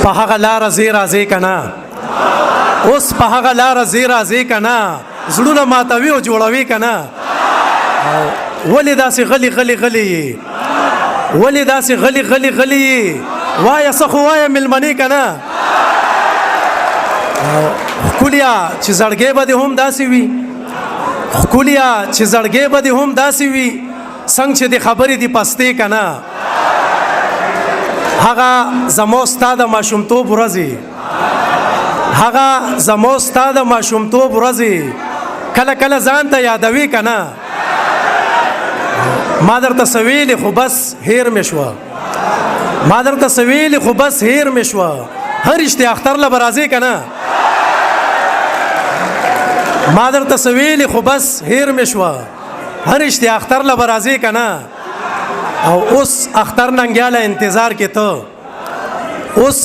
په هغه لاره زی راځې کنه اوس په هغه لاره زی راځې کنه زړونه ماتوي او جوړوي کنه ولې داسې غلی غلی غلی ولې داسې غلی غلی غلی وایه څه خو وایه مېلمنې کنه ښکلیا چې زړګی به دې هم داسې وي ښکلیا چې زړګی به دې هم داسې وي څنګه چې د خبرې دې پستې کنه هغه زمو ستا د ماشومتوب ورځې هغه زمو ستا د ماشومتوب ورځې کله کله ځان ته یادوي کنه ما درته څه ویلې خو بس هیر مې شوه ما درته څه ویلې خو بس هیر مې شوه هر رشتې اختر له به راځې کنه ما درته څه ویلې خو بس هیر مې شوه هر رشتې اختر له به راځې کنه او اوس اختر ننګیاله انتظار کې ته اوس